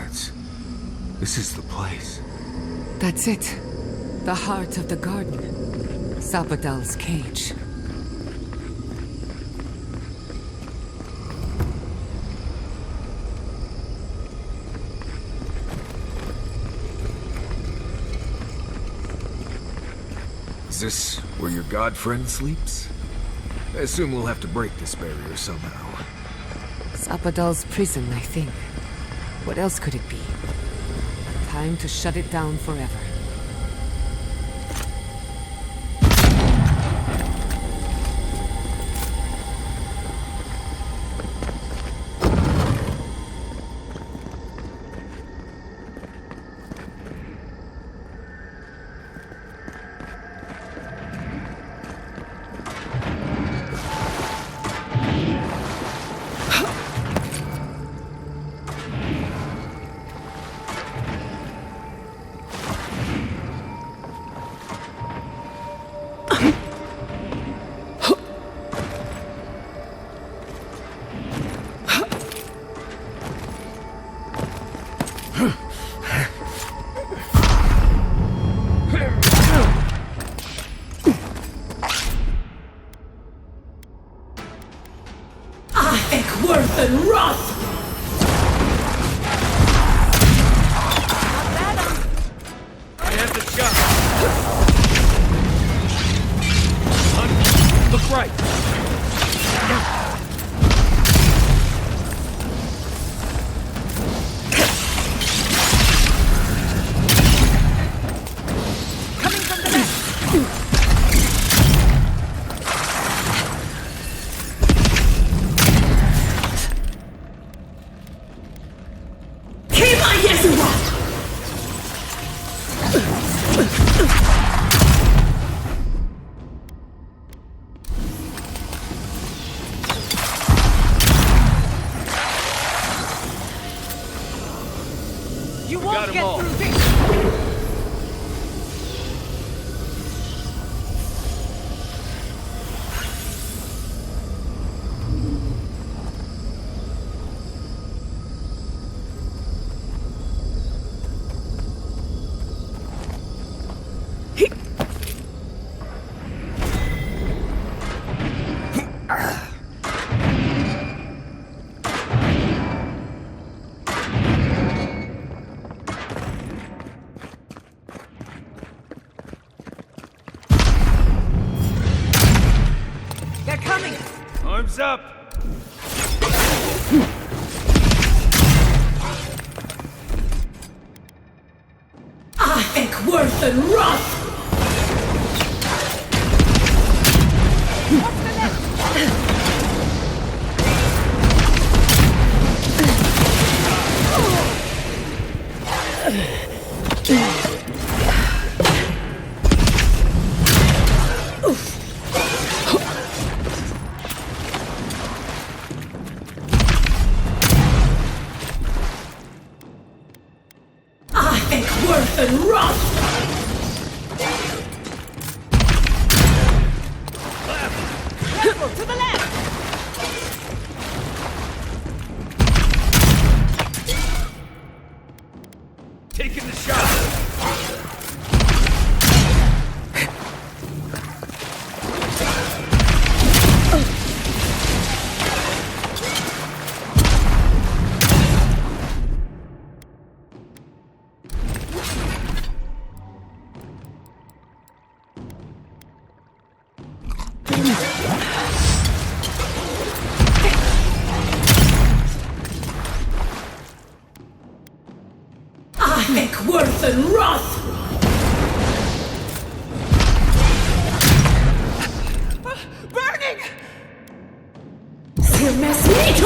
guards. This is the place. That's it. The heart of the garden. Sabadell's cage. Is this where your god friend sleeps? I assume we'll have to break this barrier somehow. Sabadell's prison, I think. What else could it be? Time to shut it down forever. Arms up! Worth and Roth! Worth and Roth! To the left! Taking the shot! Worth and Roth! Burning! Gemäß nicht!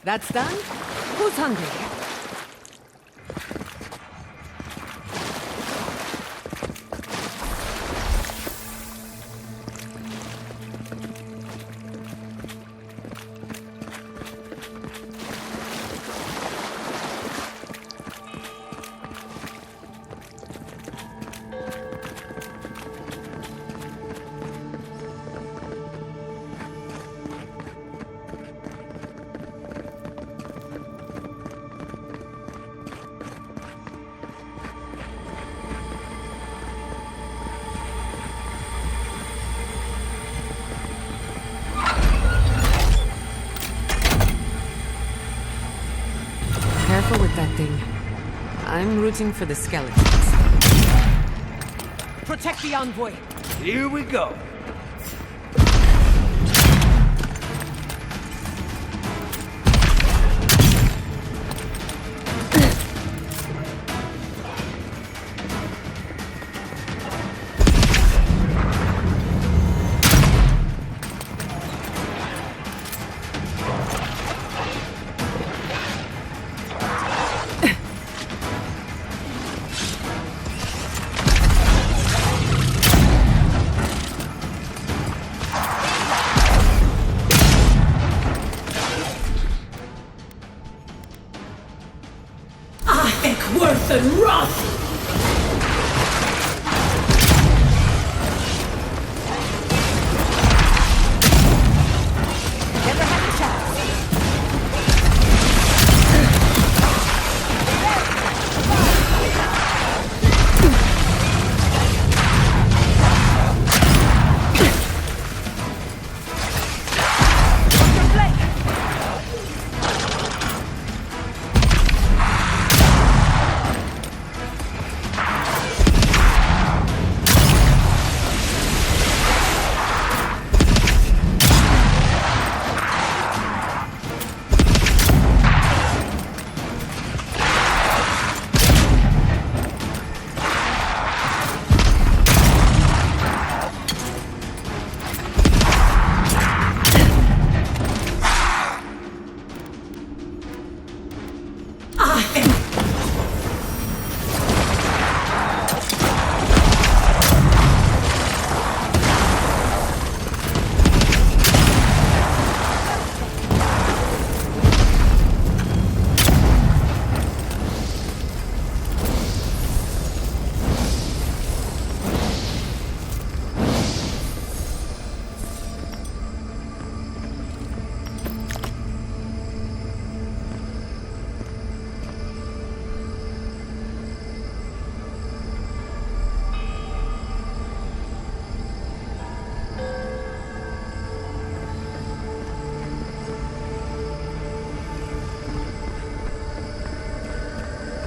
That's done? Who's hungry? Careful with that thing. I'm rooting for the skeletons. Protect the envoy. Here we go. Worth and wrath! Never had a chance.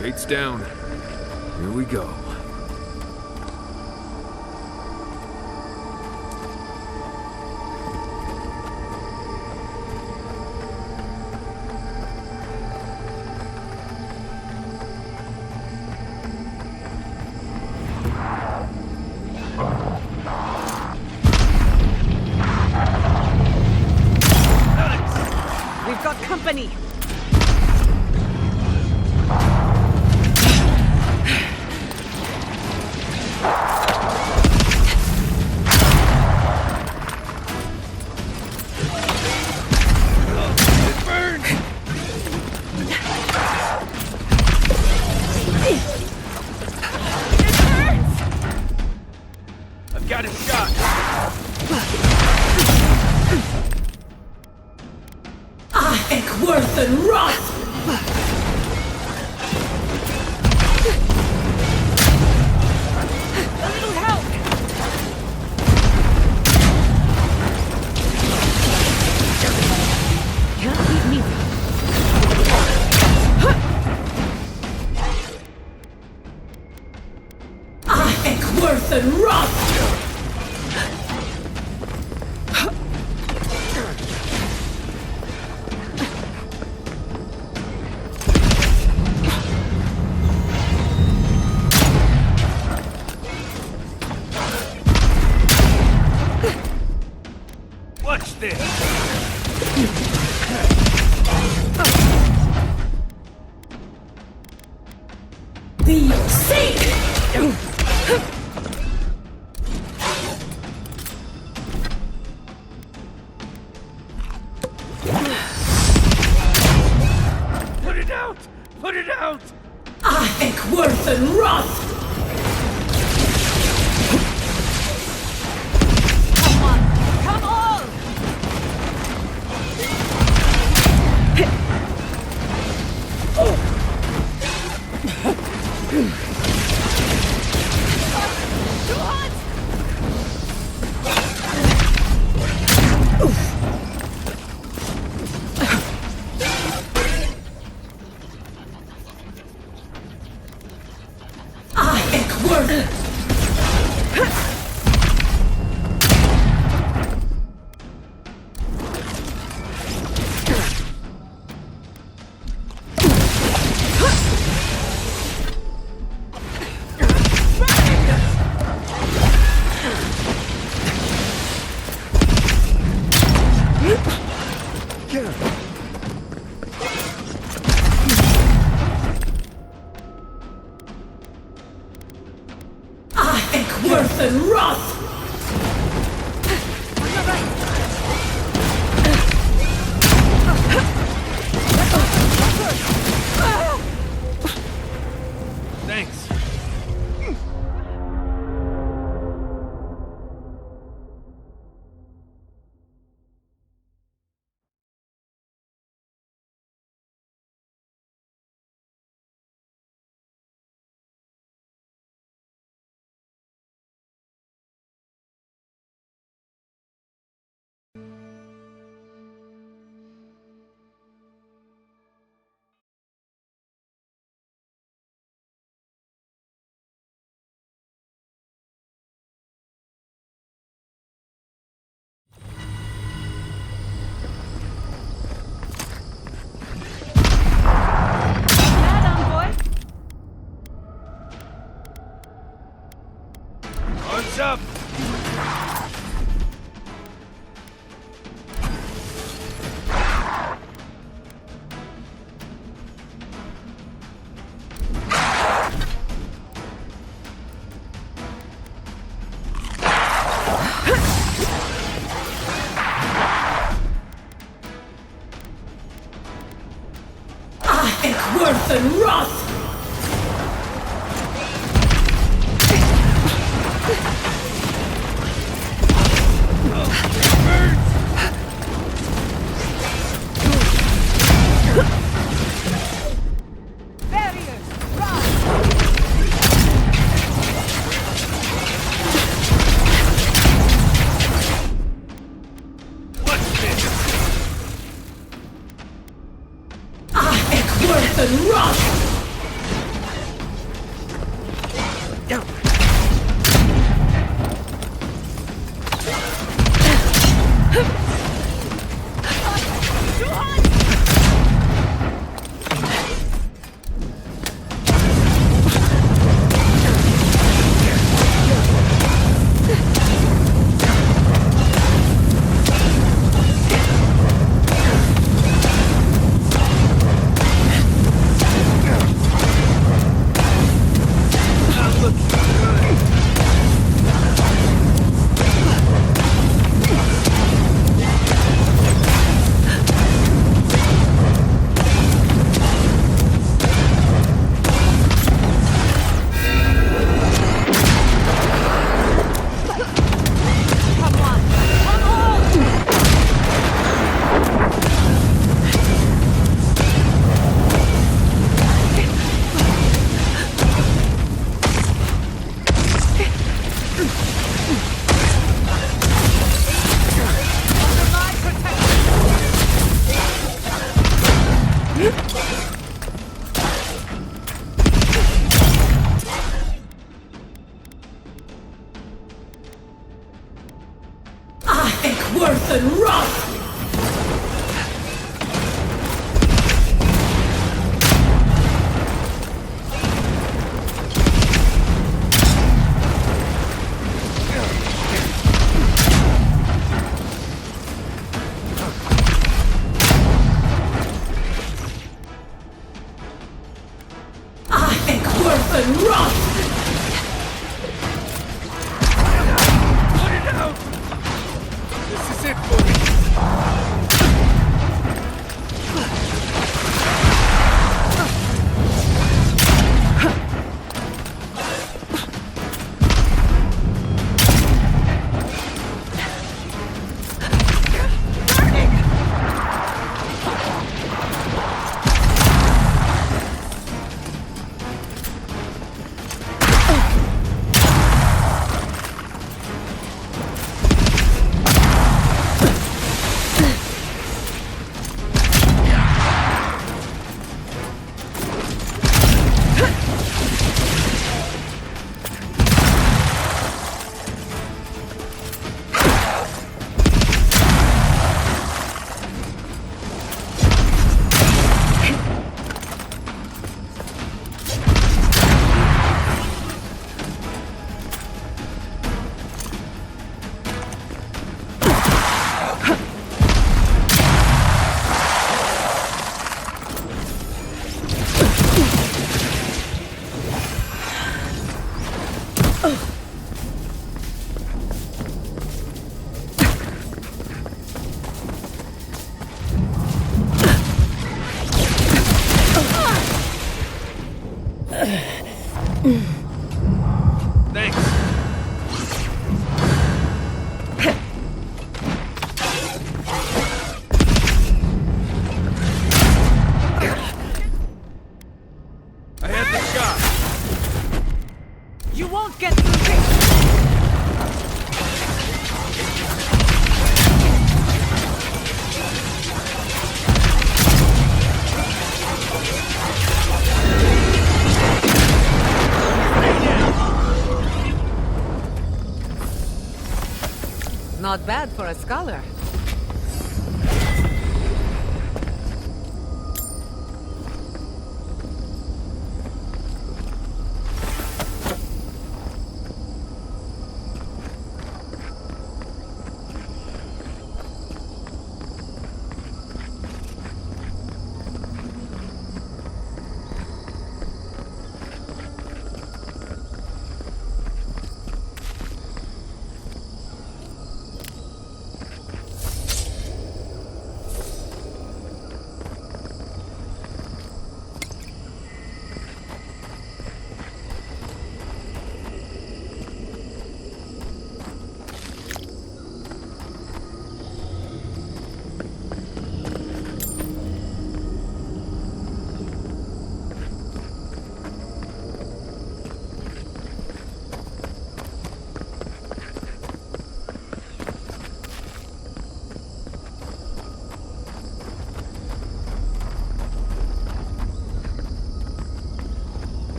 Gates down. Here we go. We've got company. Got a shot. Worth and wrath! A little help! Can't beat me. Worth and wrath! Watch this. Sink! Put it out! Put it out! Worth and Wrath! Come on! Too hot! Worth and Wrath! Thanks. What's up? Worth and Wrath! Not bad for a scholar.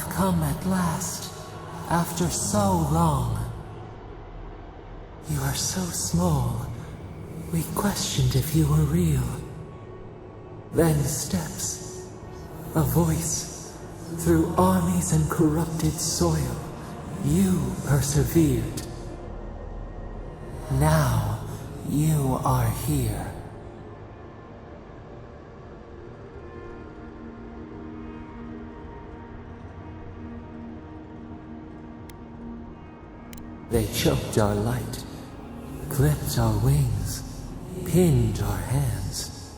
Come at last, after so long. You are so small, we questioned if you were real. Then steps, a voice, through armies and corrupted soil, you persevered. Now, you are here. They choked our light, clipped our wings, pinned our hands.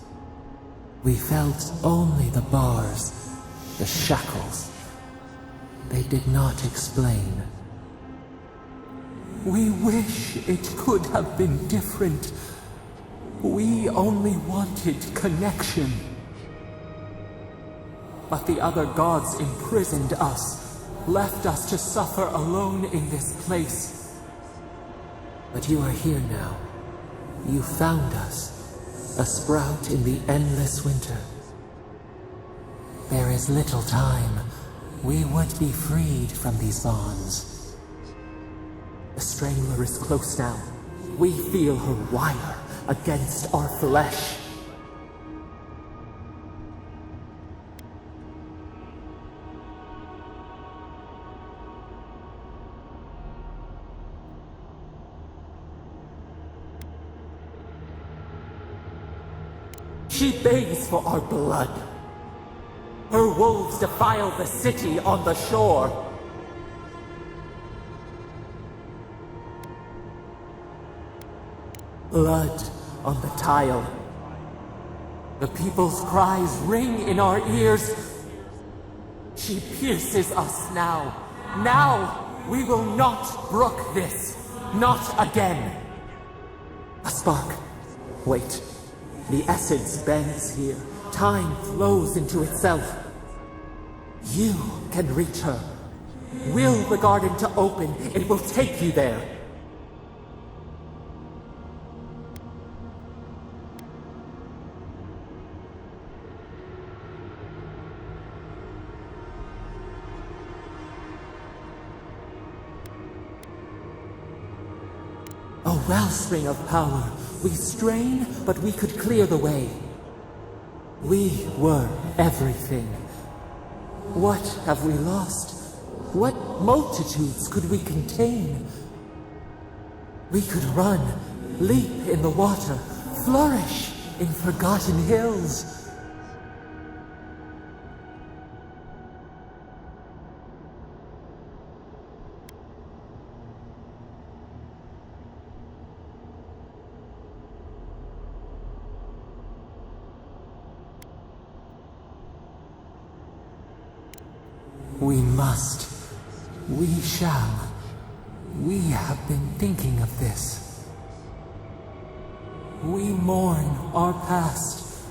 We felt only the bars, the shackles. They did not explain. We wish it could have been different. We only wanted connection. But the other gods imprisoned us, left us to suffer alone in this place. But you are here now. You found us, a sprout in the endless winter. There is little time. We would be freed from these bonds. The strangler is close now. We feel her wire against our flesh. She begs for our blood. Her wolves defile the city on the shore. Blood on the tile. The people's cries ring in our ears. She pierces us now. Now we will not brook this. Not again. A spark. Wait. The essence bends here. Time flows into itself. You can reach her. Will the garden to open. It will take you there. wellspring of power. We strain, but we could clear the way. We were everything. What have we lost? What multitudes could we contain? We could run, leap in the water, flourish in forgotten hills. We must. We shall. We have been thinking of this. We mourn our past.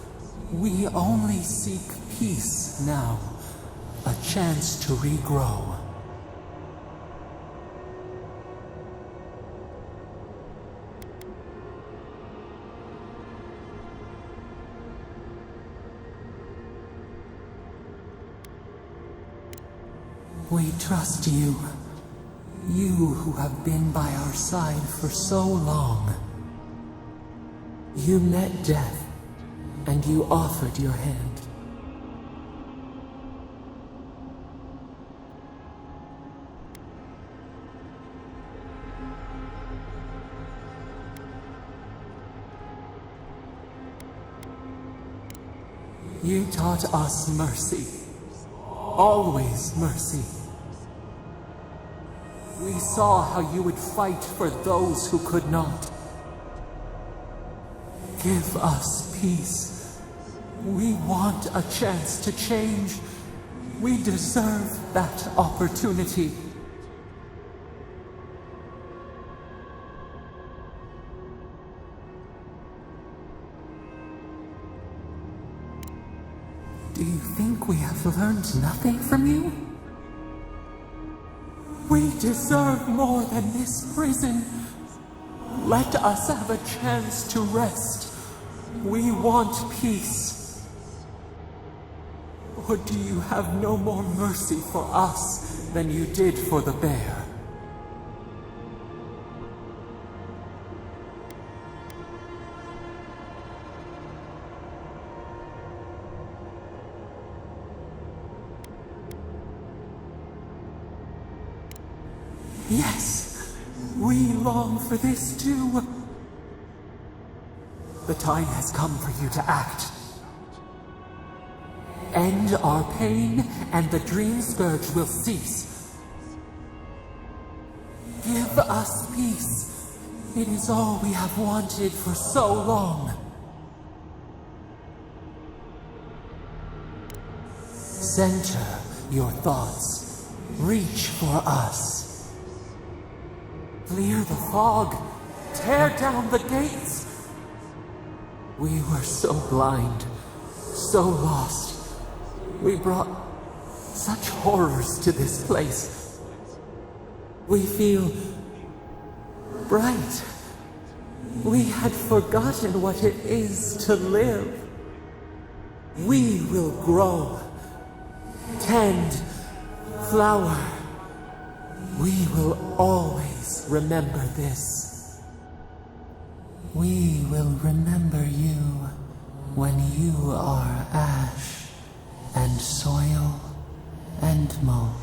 We only seek peace now. A chance to regrow. We trust you. You who have been by our side for so long. You met death, and you offered your hand. You taught us mercy. Always mercy. We saw how you would fight for those who could not. Give us peace. We want a chance to change. We deserve that opportunity. Do you think we have learned nothing from you? We deserve more than this prison. Let us have a chance to rest. We want peace. Or do you have no more mercy for us than you did for the bear? Yes, we long for this too. The time has come for you to act. End our pain, and the Dreamscourge will cease. Give us peace. It is all we have wanted for so long. Center your thoughts. Reach for us. Clear the fog. Tear down the gates. We were so blind, so lost. We brought such horrors to this place. We feel bright. We had forgotten what it is to live. We will grow, tend, flower. We will always remember this. We will remember you when you are ash and soil and mulch.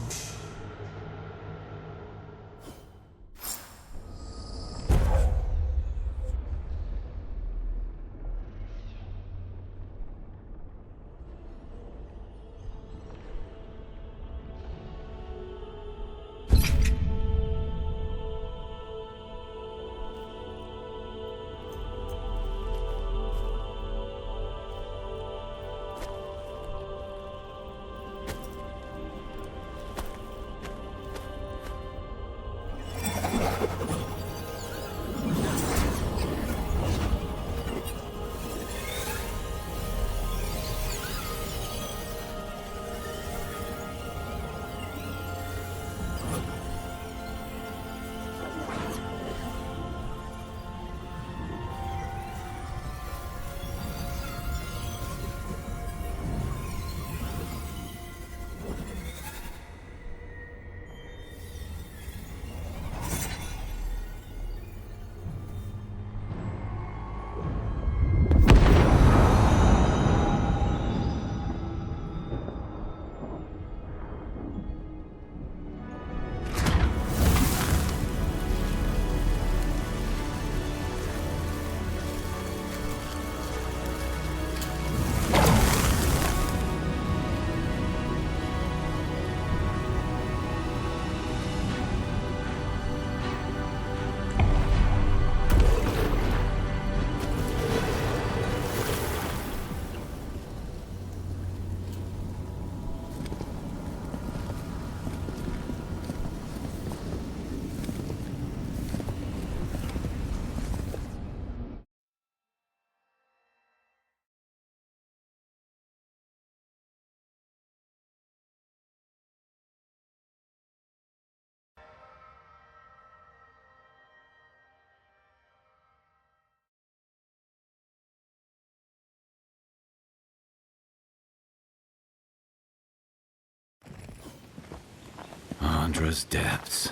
Chandra's depths.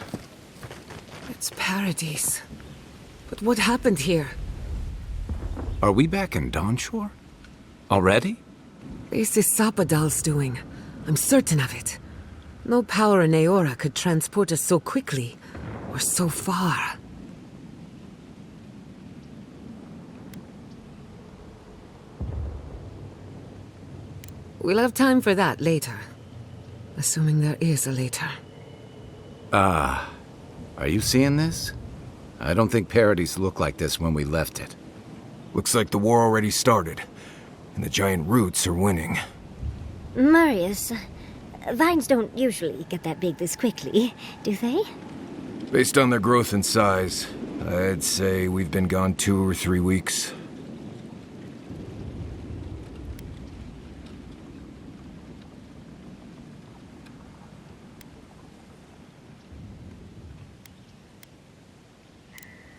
It's paradise. But what happened here? Are we back in Dawnshore? Already? This is Sapadal's doing. I'm certain of it. No power in Aeora could transport us so quickly, or so far. We'll have time for that later. Assuming there is a later. Are you seeing this? I don't think Paradise looked like this when we left it. Looks like the war already started, and the giant roots are winning. Marius, vines don't usually get that big this quickly, do they? Based on their growth and size, I'd say we've been gone 2 or 3 weeks.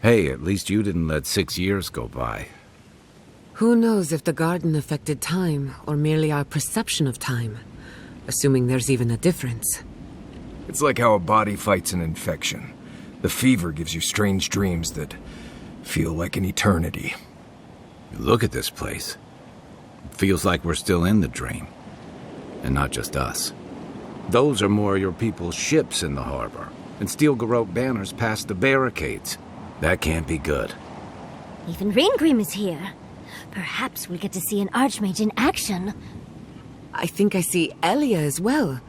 Hey, at least you didn't let 6 years go by. Who knows if the garden affected time, or merely our perception of time? Assuming there's even a difference. It's like how a body fights an infection. The fever gives you strange dreams that feel like an eternity. Look at this place. It feels like we're still in the dream. And not just us. Those are more your people's ships in the harbor, and steel garrote banners past the barricades. That can't be good. Even Reingrim is here. Perhaps we'll get to see an Archmage in action. I think I see Elia as well.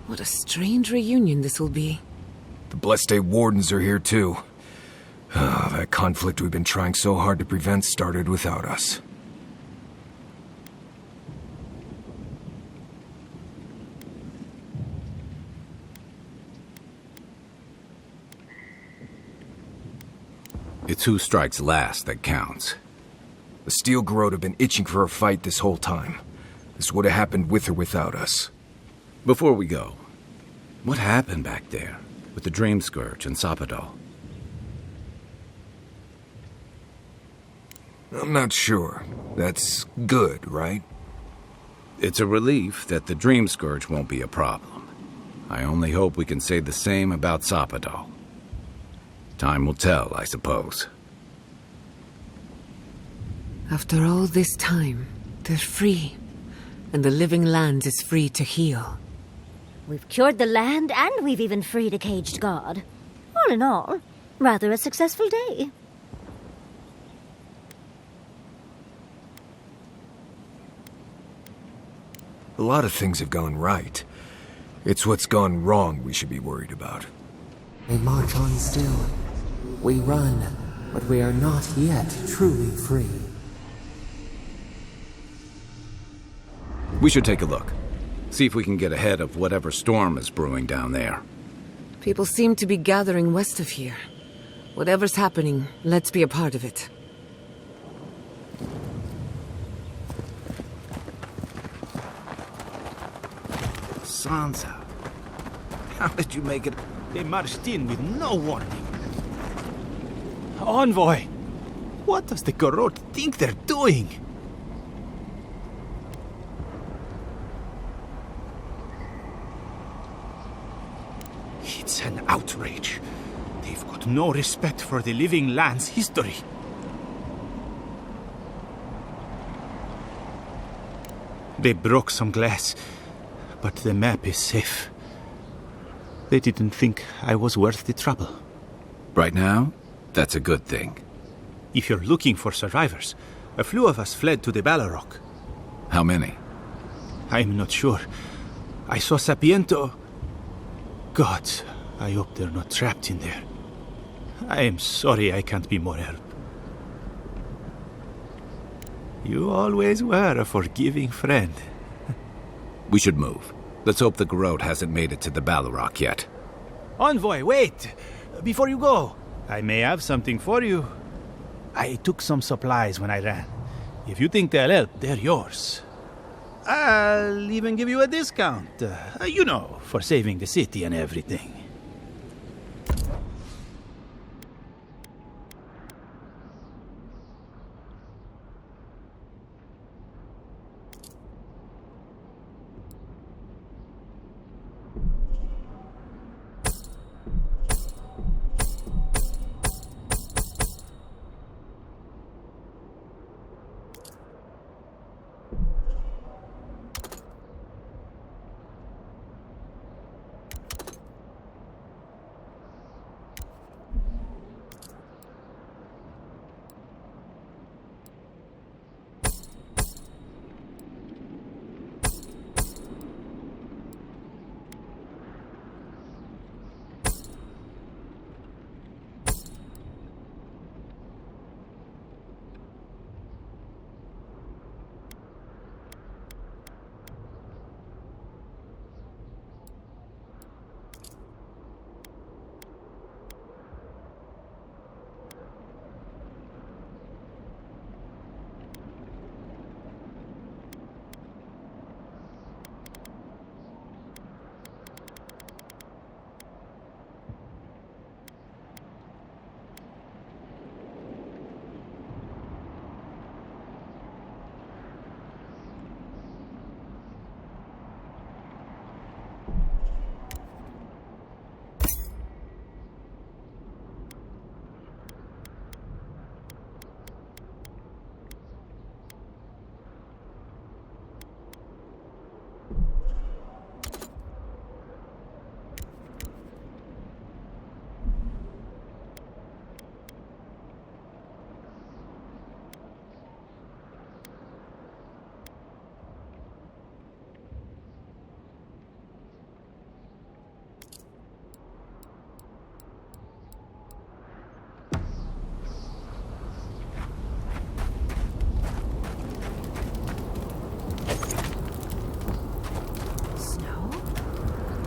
What a strange reunion this will be. The Blessed Wardens are here too. That conflict we've been trying so hard to prevent started without us. It's who strikes last that counts. The Steel Garrote have been itching for a fight this whole time. This would have happened with or without us. Before we go, what happened back there with the Dreamscourge and Sapadal? I'm not sure. That's good, right? It's a relief that the Dreamscourge won't be a problem. I only hope we can say the same about Sapadal. Time will tell, I suppose. After all this time, they're free. And the living land is free to heal. We've cured the land, and we've even freed a caged god. All in all, rather a successful day. A lot of things have gone right. It's what's gone wrong we should be worried about. We march on still. We run, but we are not yet truly free. We should take a look. See if we can get ahead of whatever storm is brewing down there. People seem to be gathering west of here. Whatever's happening, let's be a part of it. Sansa, how did you make it? They marched in with no warning. Envoy! What does the Garrote think they're doing? It's an outrage. They've got no respect for the living land's history. They broke some glass, but the map is safe. They didn't think I was worth the trouble. Right now, that's a good thing. If you're looking for survivors, a few of us fled to the Balrog. How many? I'm not sure. I saw Sapiento. God, I hope they're not trapped in there. I am sorry I can't be more help. You always were a forgiving friend. We should move. Let's hope the Garrote hasn't made it to the Balrog yet. Envoy, wait! Before you go, I may have something for you. I took some supplies when I ran. If you think they'll help, they're yours. I'll even give you a discount. You know, for saving the city and everything.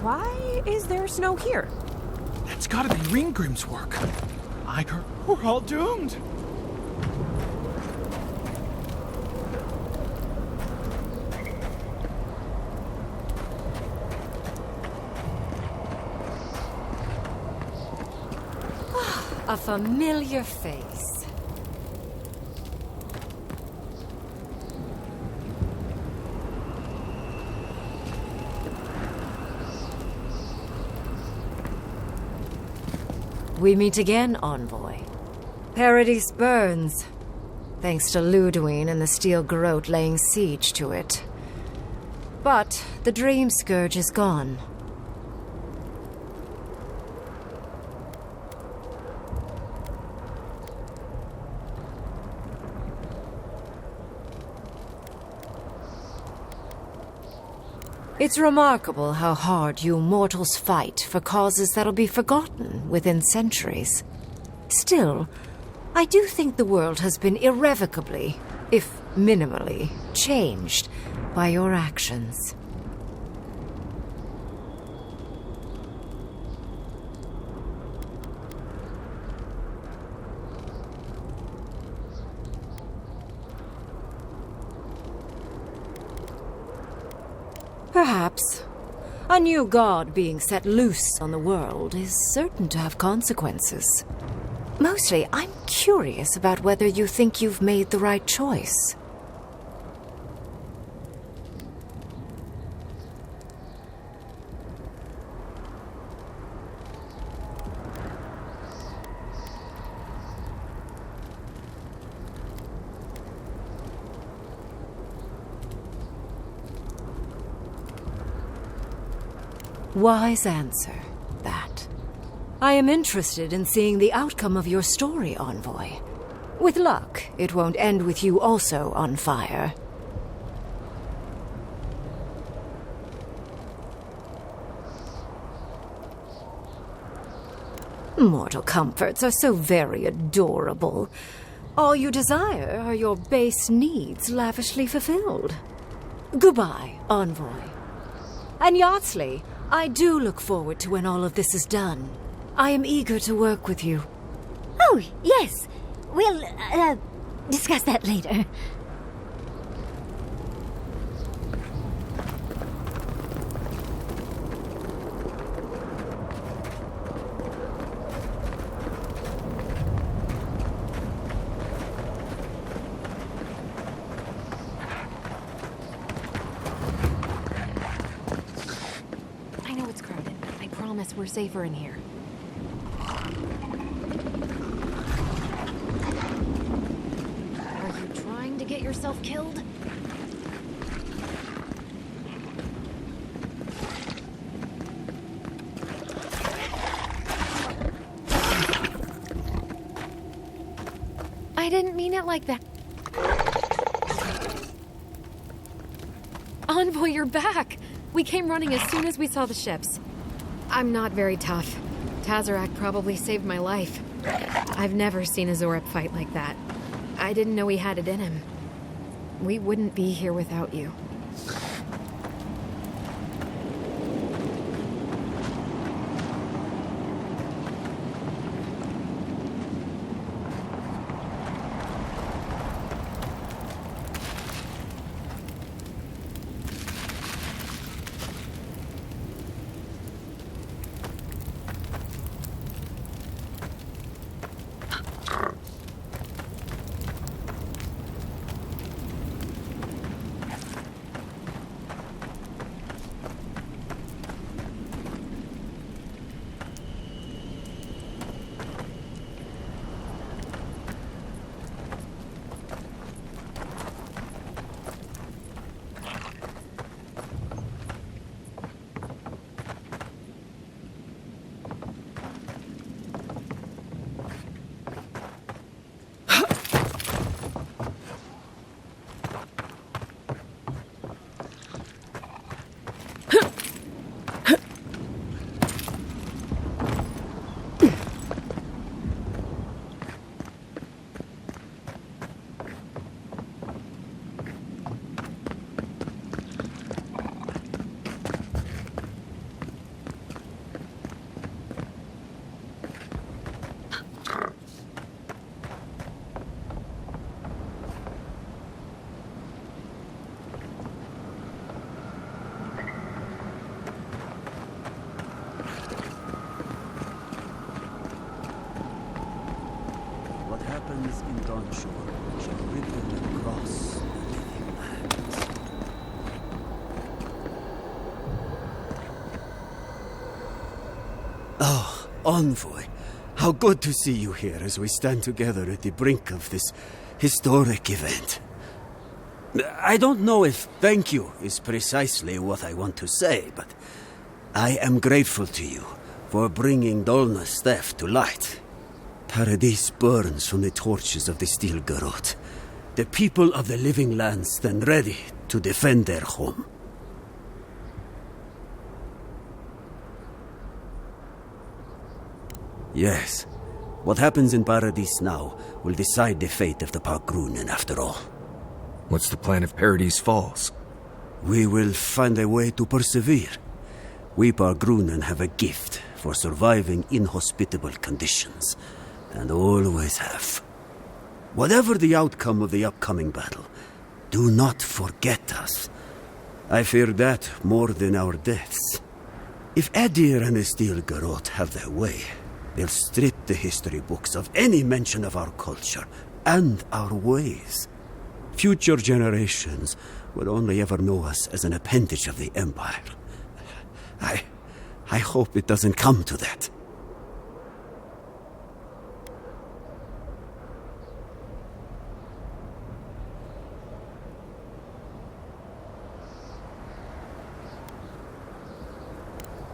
Why is there snow here? That's gotta be Ringgrim's work. Aedyr, we're all doomed. A familiar face. We meet again, Envoy. Paradise burns, thanks to Ludwine and the Steel Garrote laying siege to it. But the Dreamscourge is gone. It's remarkable how hard you mortals fight for causes that'll be forgotten within centuries. Still, I do think the world has been irrevocably, if minimally, changed by your actions. Perhaps. A new god being set loose on the world is certain to have consequences. Mostly, I'm curious about whether you think you've made the right choice. Wise answer, that. I am interested in seeing the outcome of your story, Envoy. With luck, it won't end with you also on fire. Mortal comforts are so very adorable. All you desire are your base needs lavishly fulfilled. Goodbye, Envoy. And Yardsley, I do look forward to when all of this is done. I am eager to work with you. Oh, yes. We'll, discuss that later. We're safer in here. Are you trying to get yourself killed? I didn't mean it like that. Envoy, you're back! We came running as soon as we saw the ships. I'm not very tough. Tazarak probably saved my life. I've never seen a Zorep fight like that. I didn't know he had it in him. We wouldn't be here without you. shall ripple across the living lands. Oh, Envoy, how good to see you here as we stand together at the brink of this historic event. I don't know if thank you is precisely what I want to say, but I am grateful to you for bringing Dolna's theft to light. Paradise burns from the torches of the Steel Garrote. The people of the living lands stand ready to defend their home. Yes, what happens in Paradise now will decide the fate of the Parkrunen after all. What's the plan if Paradise falls? We will find a way to persevere. We Parkrunen have a gift for surviving inhospitable conditions, and always have. Whatever the outcome of the upcoming battle, do not forget us. I fear that more than our deaths. If Aedyr and the Steel Garrote have their way, they'll strip the history books of any mention of our culture and our ways. Future generations will only ever know us as an appendage of the Empire. I hope it doesn't come to that.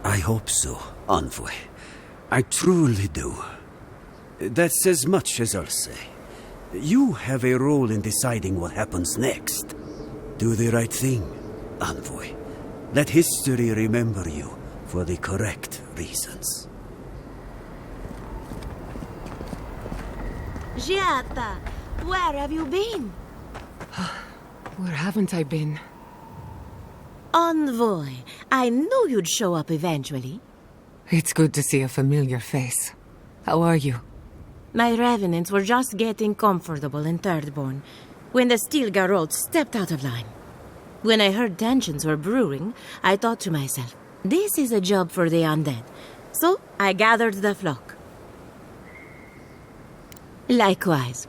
I hope so, Envoy. I truly do. That's as much as I'll say. You have a role in deciding what happens next. Do the right thing, Envoy. Let history remember you for the correct reasons. Giata, where have you been? Where haven't I been? Envoy, I knew you'd show up eventually. It's good to see a familiar face. How are you? My revenants were just getting comfortable in Thirdborn when the Steel Garrote stepped out of line. When I heard tensions were brewing, I thought to myself, this is a job for the undead. So I gathered the flock. Likewise,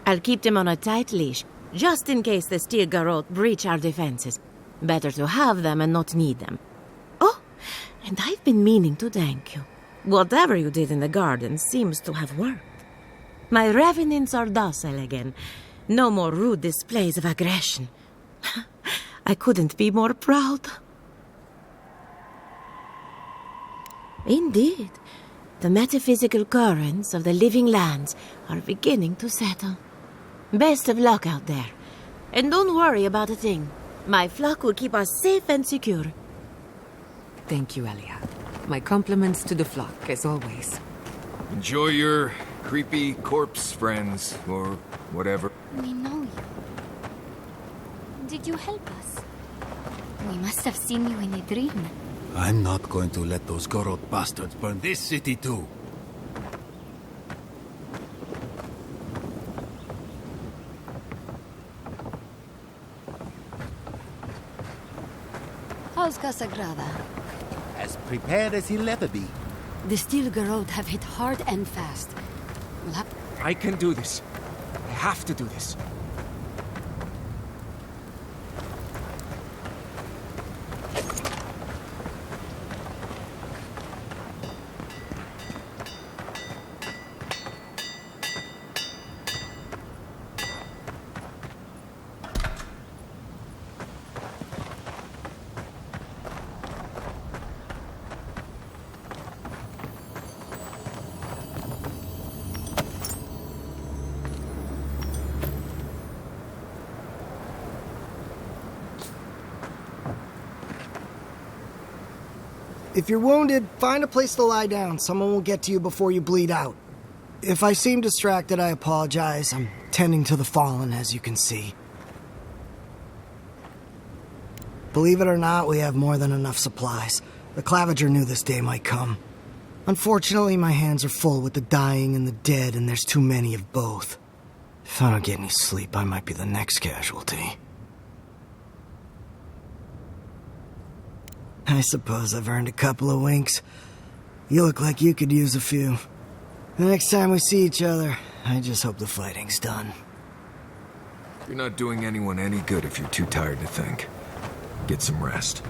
I'll keep them on a tight leash, just in case the Steel Garrote breach our defenses. Better to have them and not need them. Oh, and I've been meaning to thank you. Whatever you did in the garden seems to have worked. My revenants are docile again. No more rude displays of aggression. I couldn't be more proud. Indeed, the metaphysical currents of the living lands are beginning to settle. Best of luck out there. And don't worry about a thing. My flock will keep us safe and secure. Thank you, Elia. My compliments to the flock, as always. Enjoy your creepy corpse friends, or whatever. We know you. Did you help us? We must have seen you in a dream. I'm not going to let those Garrote bastards burn this city too. How's Casagrada? As prepared as he'll ever be. The Steel Garrote have hit hard and fast. We'll have... I can do this. I have to do this. If you're wounded, find a place to lie down. Someone will get to you before you bleed out. If I seem distracted, I apologize. I'm tending to the fallen, as you can see. Believe it or not, we have more than enough supplies. The Claviger knew this day might come. Unfortunately, my hands are full with the dying and the dead, and there's too many of both. If I don't get any sleep, I might be the next casualty. I suppose I've earned a couple of winks. You look like you could use a few. The next time we see each other, I just hope the fighting's done. You're not doing anyone any good if you're too tired to think. Get some rest.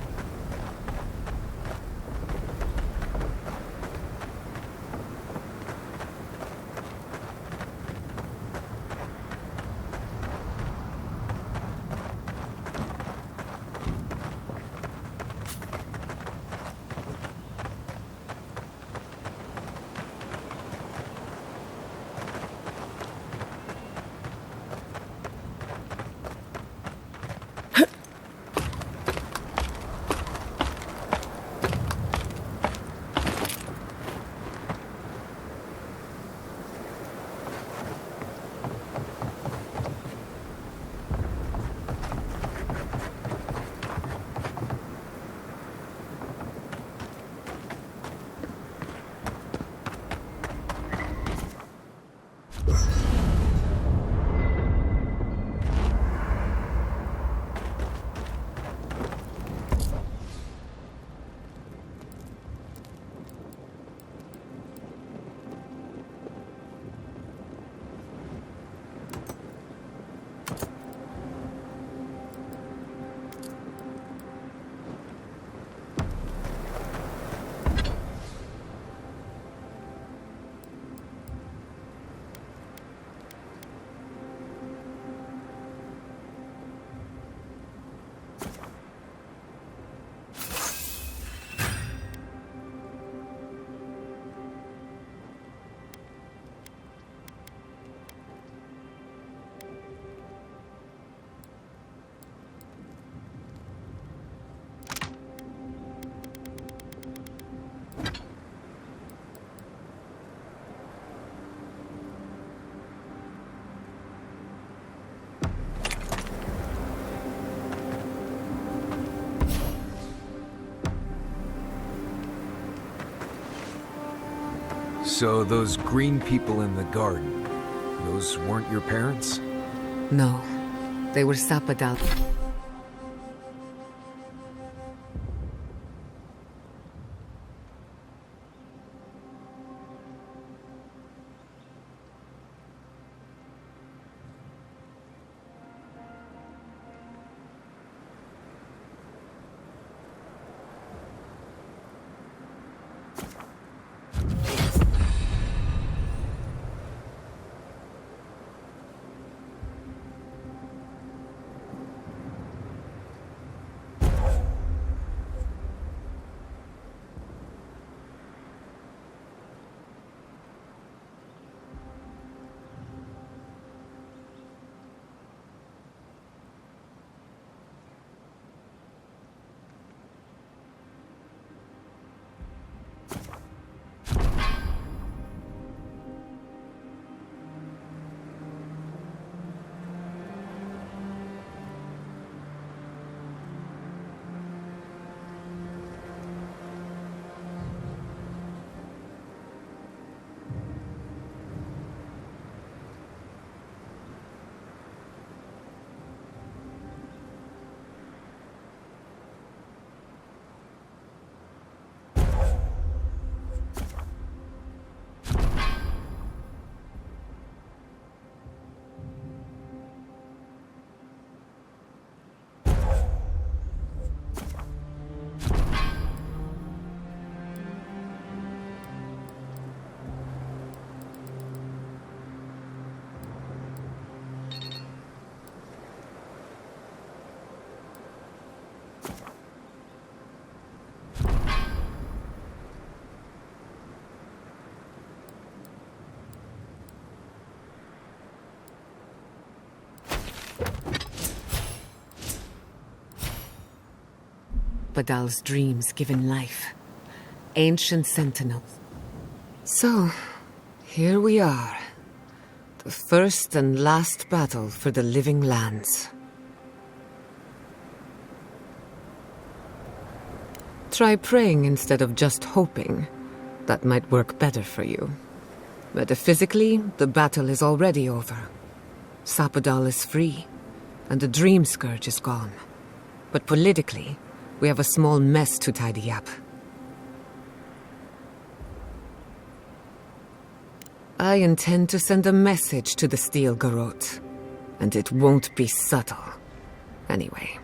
So those green people in the garden, those weren't your parents? No, they were Sapadal. Badal's dreams given life. Ancient sentinels. So, here we are. The first and last battle for the living lands. Try praying instead of just hoping. That might work better for you. Metaphysically, the battle is already over. Sapadal is free, and the Dreamscourge is gone. But politically, we have a small mess to tidy up. I intend to send a message to the Steel Garrote. And it won't be subtle. Anyway,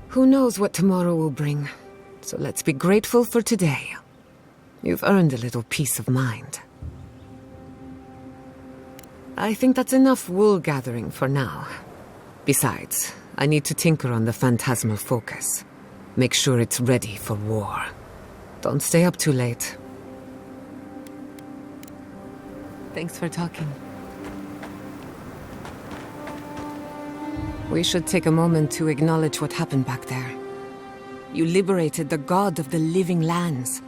who knows what tomorrow will bring? So let's be grateful for today. You've earned a little peace of mind. I think that's enough wool gathering for now. Besides, I need to tinker on the phantasmal focus. Make sure it's ready for war. Don't stay up too late. Thanks for talking. We should take a moment to acknowledge what happened back there. You liberated the god of the living lands.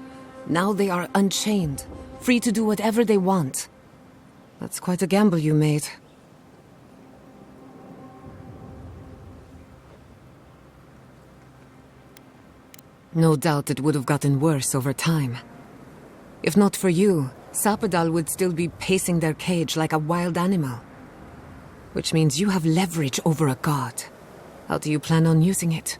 Now they are unchained, free to do whatever they want. That's quite a gamble you made. No doubt it would have gotten worse over time. If not for you, Sapodal would still be pacing their cage like a wild animal. Which means you have leverage over a god. How do you plan on using it?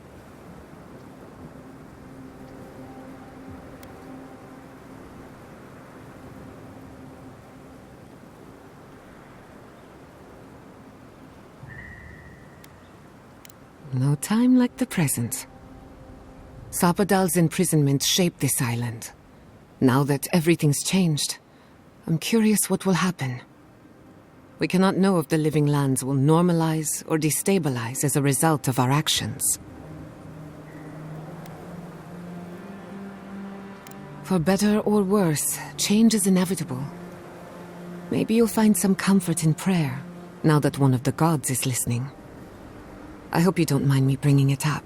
No time like the present. Sapodal's imprisonment shaped this island. Now that everything's changed, I'm curious what will happen. We cannot know if the living lands will normalize or destabilize as a result of our actions. For better or worse, change is inevitable. Maybe you'll find some comfort in prayer, now that one of the gods is listening. I hope you don't mind me bringing it up.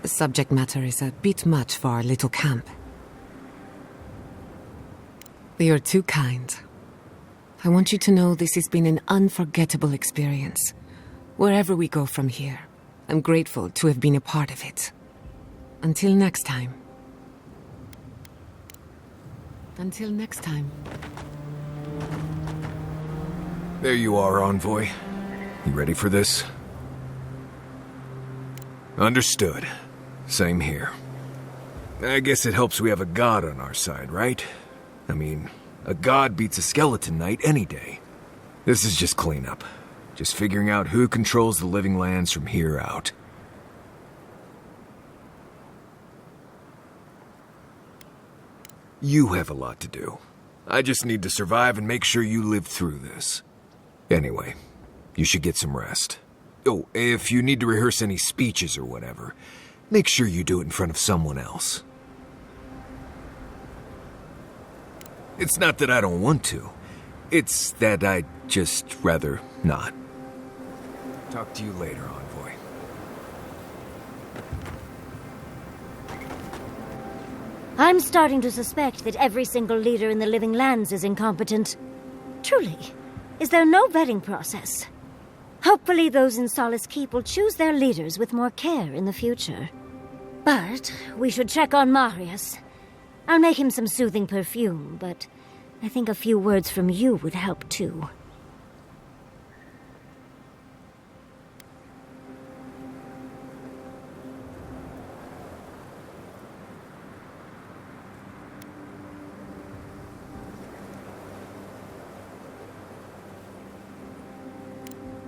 The subject matter is a bit much for our little camp. You're too kind. I want you to know this has been an unforgettable experience. Wherever we go from here, I'm grateful to have been a part of it. Until next time. Until next time. There you are, Envoy. You ready for this? Understood. Same here. I guess it helps we have a god on our side, right? I mean, a god beats a skeleton knight any day. This is just cleanup. Just figuring out who controls the living lands from here out. You have a lot to do. I just need to survive and make sure you live through this. Anyway, you should get some rest. Oh, if you need to rehearse any speeches or whatever, make sure you do it in front of someone else. It's not that I don't want to. It's that I'd just rather not. Talk to you later, Envoy. I'm starting to suspect that every single leader in the living lands is incompetent. Truly, is there no vetting process? Hopefully those in Solace Keep will choose their leaders with more care in the future. But we should check on Marius. I'll make him some soothing perfume, but I think a few words from you would help too.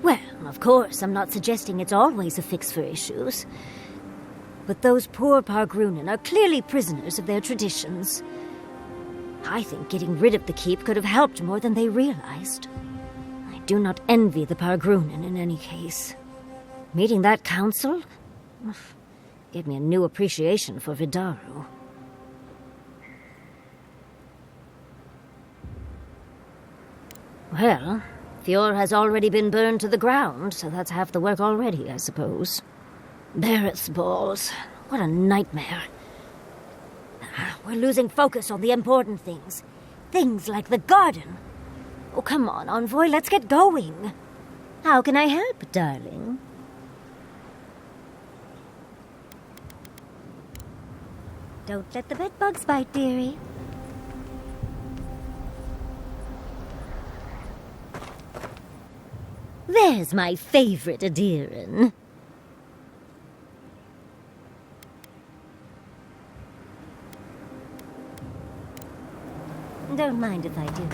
Well, of course, I'm not suggesting it's always a fix for issues. But those poor Pargrunen are clearly prisoners of their traditions. I think getting rid of the keep could have helped more than they realized. I do not envy the Pargrunen in any case. Meeting that council gave me a new appreciation for Vidaru. Well, Fjord has already been burned to the ground, so that's half the work already, I suppose. Barrett's balls. What a nightmare. We're losing focus on the important things. Things like the garden. Oh, come on, Envoy, let's get going. How can I help, darling? Don't let the bedbugs bite, dearie. There's my favorite Aedyr. Don't mind if I do.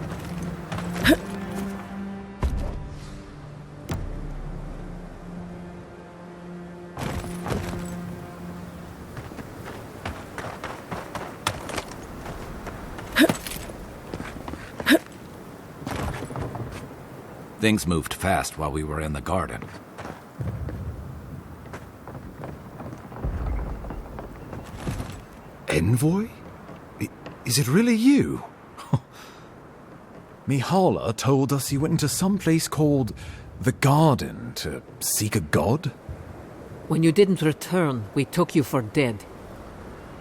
Things moved fast while we were in the garden. Envoy? Is it really you? Mihala told us you went into some place called the Garden to seek a god? When you didn't return, we took you for dead.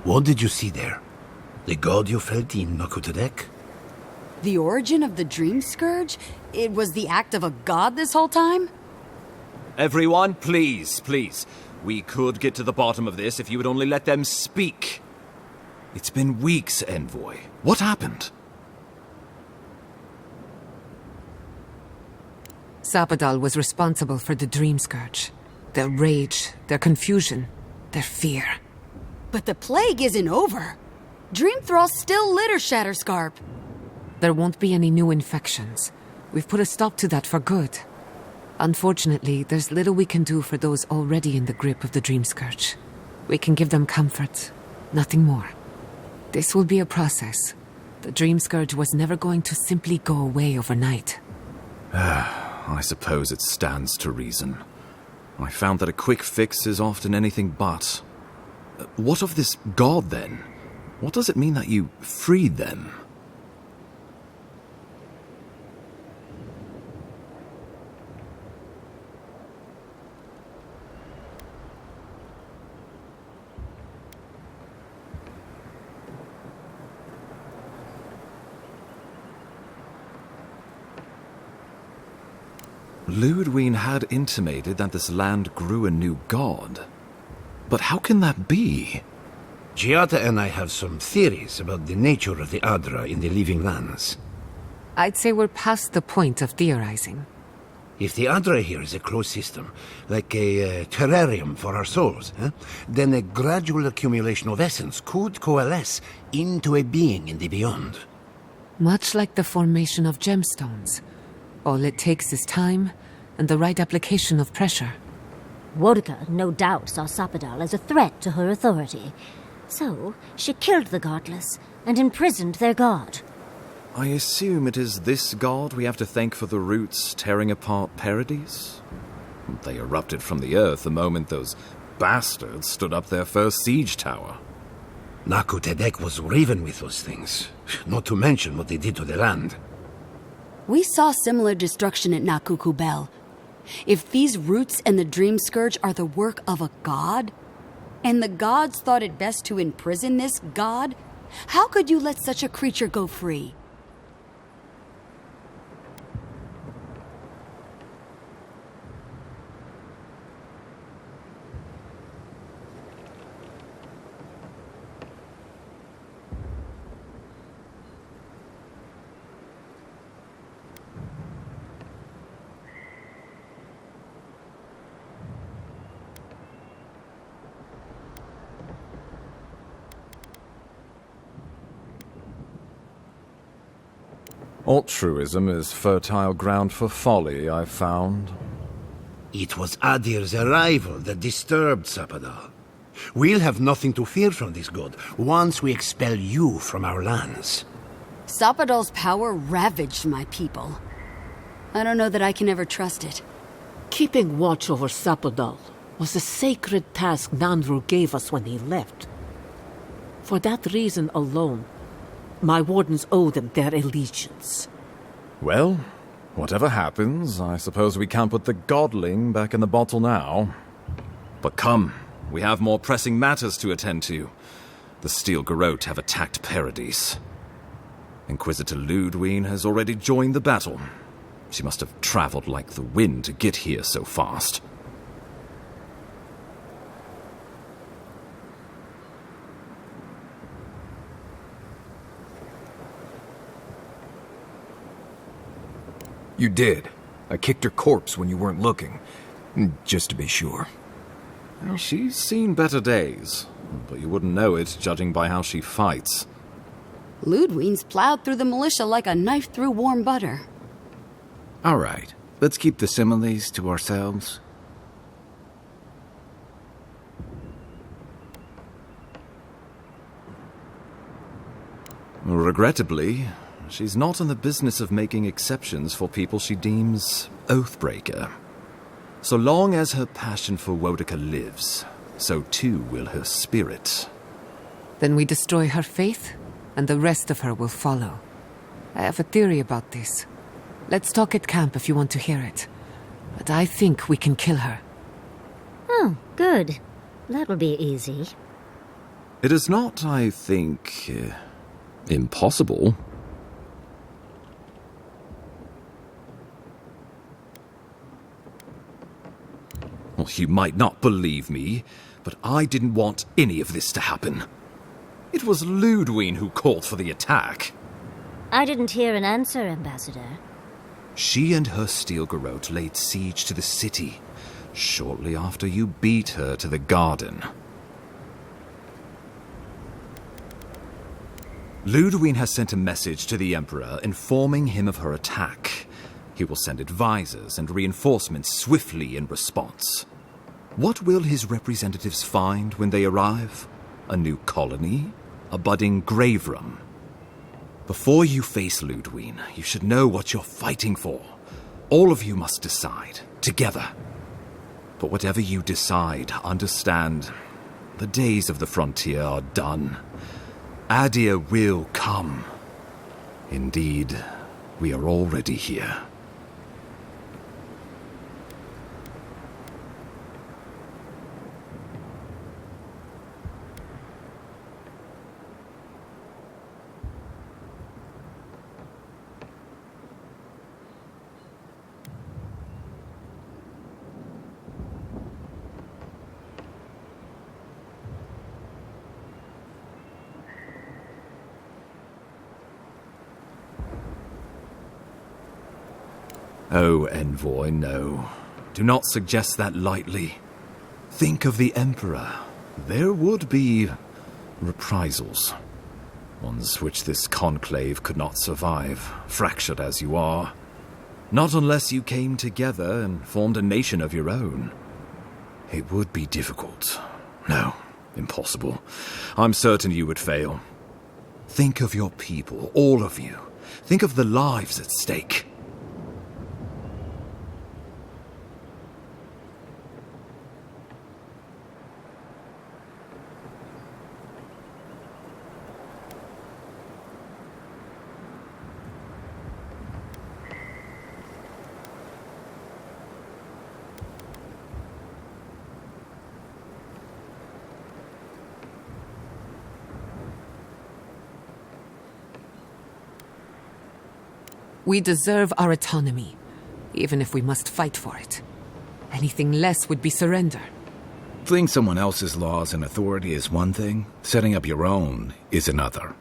What did you see there? The god you felt in Nakutadek? The origin of the Dreamscourge? It was the act of a god this whole time? Everyone, please, please. We could get to the bottom of this if you would only let them speak. It's been weeks, Envoy. What happened? Sapadal was responsible for the Dreamscourge. Their rage, their confusion, their fear. But the plague isn't over. Dreamthrall still litter Shatterscarp. There won't be any new infections. We've put a stop to that for good. Unfortunately, there's little we can do for those already in the grip of the Dreamscourge. We can give them comfort, nothing more. This will be a process. The Dreamscourge was never going to simply go away overnight. I suppose it stands to reason. I found that a quick fix is often anything but. What of this god, then? What does it mean that you freed them? Ludwig had intimated that this land grew a new god. But how can that be? Giata and I have some theories about the nature of the Adra in the living lands. I'd say we're past the point of theorizing. If the Adra here is a closed system, like a terrarium for our souls, then a gradual accumulation of essence could coalesce into a being in the beyond. Much like the formation of gemstones. All it takes is time and the right application of pressure. Wodka no doubt saw Sapadal as a threat to her authority. So, she killed the godless and imprisoned their god. I assume it is this god we have to thank for the roots tearing apart Paradise? They erupted from the earth the moment those bastards stood up their first siege tower. Nakutadek was riven with those things, not to mention what they did to the land. We saw similar destruction at Nakukubel. If these roots and the Dreamscourge are the work of a god, and the gods thought it best to imprison this god, how could you let such a creature go free? Altruism is fertile ground for folly, I've found. It was Aedyr's arrival that disturbed Sapadal. We'll have nothing to fear from this god once we expel you from our lands. Sapadal's power ravaged my people. I don't know that I can ever trust it. Keeping watch over Sapadal was a sacred task Nandru gave us when he left. For that reason alone, my wardens owe them their allegiance. Well, whatever happens, I suppose we can't put the godling back in the bottle now. But come, we have more pressing matters to attend to. The Steel Garrote have attacked Paradise. Inquisitor Ludwig has already joined the battle. She must have traveled like the wind to get here so fast. You did. I kicked her corpse when you weren't looking. Just to be sure. Well, she's seen better days, but you wouldn't know it judging by how she fights. Ludwig's plowed through the militia like a knife through warm butter. All right, let's keep the similes to ourselves. Regrettably, she's not in the business of making exceptions for people she deems oathbreaker. So long as her passion for Wodica lives, so too will her spirit. Then we destroy her faith, and the rest of her will follow. I have a theory about this. Let's talk at camp if you want to hear it. But I think we can kill her. Oh, good. That'll be easy. It is not, I think, impossible. Well, you might not believe me, but I didn't want any of this to happen. It was Ludwig who called for the attack. I didn't hear an answer, Ambassador. She and her steel garrote laid siege to the city shortly after you beat her to the garden. Ludwig has sent a message to the Emperor informing him of her attack. He will send advisors and reinforcements swiftly in response. What will his representatives find when they arrive? A new colony? A budding grave room? Before you face Ludwig, you should know what you're fighting for. All of you must decide, together. But whatever you decide, understand, the days of the frontier are done. Aedyr will come. Indeed, we are already here. Oh, Envoy, no. Do not suggest that lightly. Think of the Emperor. There would be reprisals. Ones which this conclave could not survive, fractured as you are. Not unless you came together and formed a nation of your own. It would be difficult. No, impossible. I'm certain you would fail. Think of your people, all of you. Think of the lives at stake. We deserve our autonomy, even if we must fight for it. Anything less would be surrender. Fleeing someone else's laws and authority is one thing, setting up your own is another.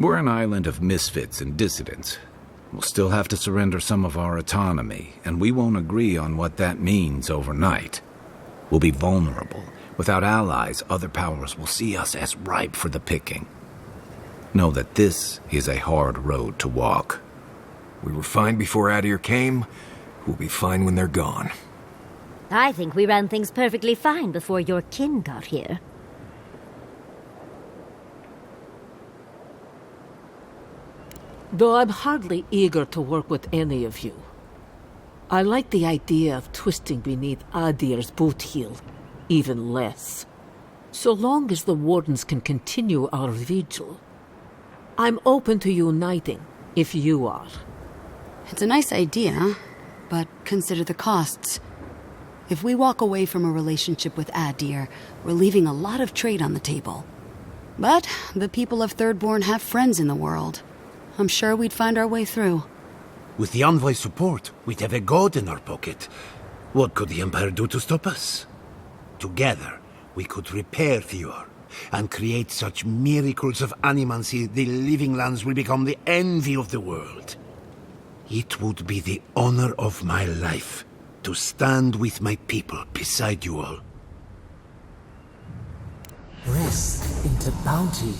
We're an island of misfits and dissidents. We'll still have to surrender some of our autonomy, and we won't agree on what that means overnight. We'll be vulnerable. Without allies, other powers will see us as ripe for the picking. Know that this is a hard road to walk. We were fine before Aedyr came. We'll be fine when they're gone. I think we ran things perfectly fine before your kin got here. Though I'm hardly eager to work with any of you. I like the idea of twisting beneath Aedyr's boot heel, even less. So long as the Wardens can continue our vigil. I'm open to uniting, if you are. It's a nice idea, but consider the costs. If we walk away from a relationship with Aedyr, we're leaving a lot of trade on the table. But the people of Thirdborn have friends in the world. I'm sure we'd find our way through. With the Envoy's support, we'd have a god in our pocket. What could the Empire do to stop us? Together, we could repair Hier and create such miracles of animancy the living lands will become the envy of the world. It would be the honor of my life to stand with my people beside you all. Rest into bounty.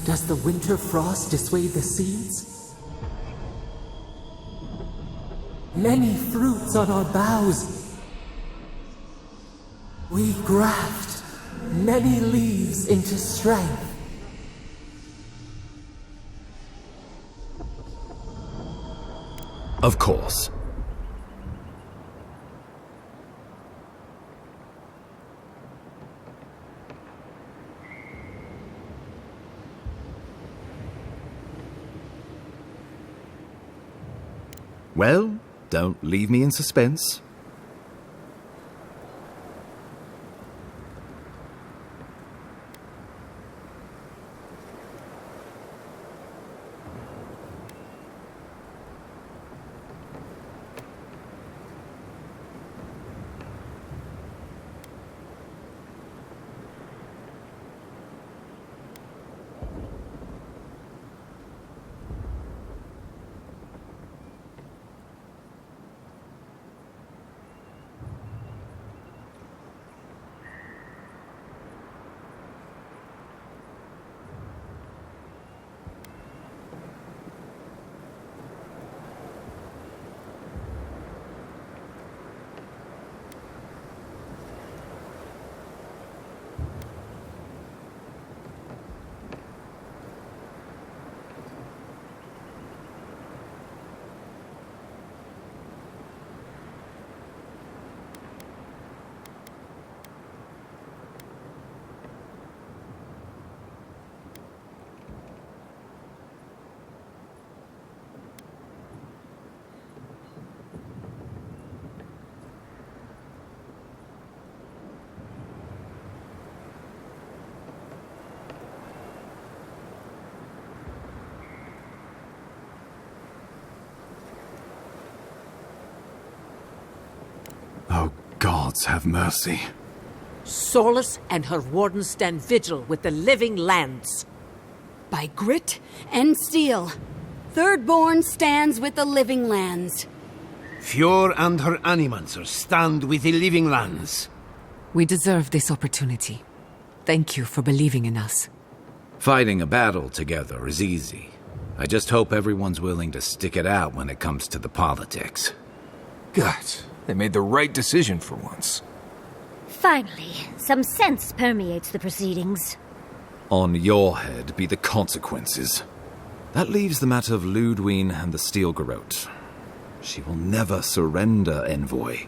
Does the winter frost dissuade the seeds? Many fruits on our boughs. We graft many leaves into strength. Of course. Well, don't leave me in suspense. Oh, gods have mercy. Solus and her wardens stand vigil with the living lands. By grit and steel, Thirdborn stands with the living lands. Fjord and her animancers stand with the living lands. We deserve this opportunity. Thank you for believing in us. Fighting a battle together is easy. I just hope everyone's willing to stick it out when it comes to the politics. God, they made the right decision for once. Finally, some sense permeates the proceedings. On your head be the consequences. That leaves the matter of Ludwine and the Steel Garrote. She will never surrender, Envoy.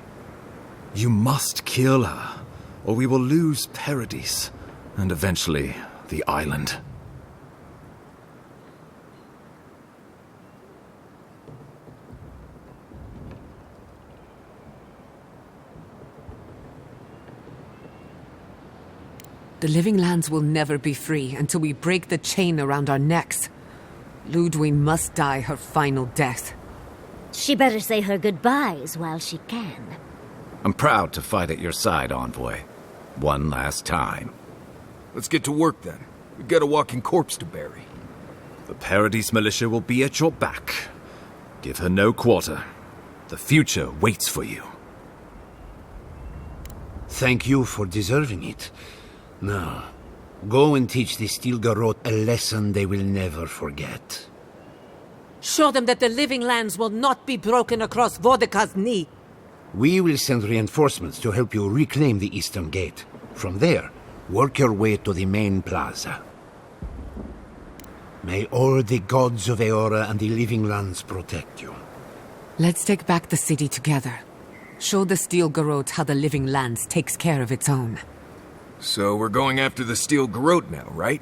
You must kill her, or we will lose Paradise, and eventually the island. The living lands will never be free until we break the chain around our necks. Ludwine must die her final death. She better say her goodbyes while she can. I'm proud to fight at your side, Envoy. One last time. Let's get to work then. We've got a walking corpse to bury. The Paradise militia will be at your back. Give her no quarter. The future waits for you. Thank you for deserving it. Now, go and teach the Steel Garrote a lesson they will never forget. Show them that the living lands will not be broken across Vodka's knee. We will send reinforcements to help you reclaim the Eastern Gate. From there, work your way to the main plaza. May all the gods of Eora and the living lands protect you. Let's take back the city together. Show the Steel Garrote how the living lands takes care of its own. So we're going after the Steel Garrote now, right?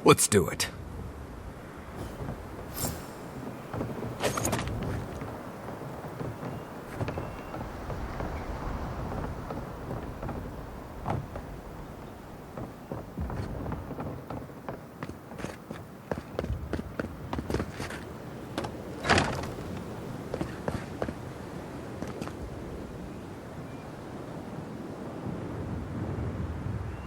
Let's do it.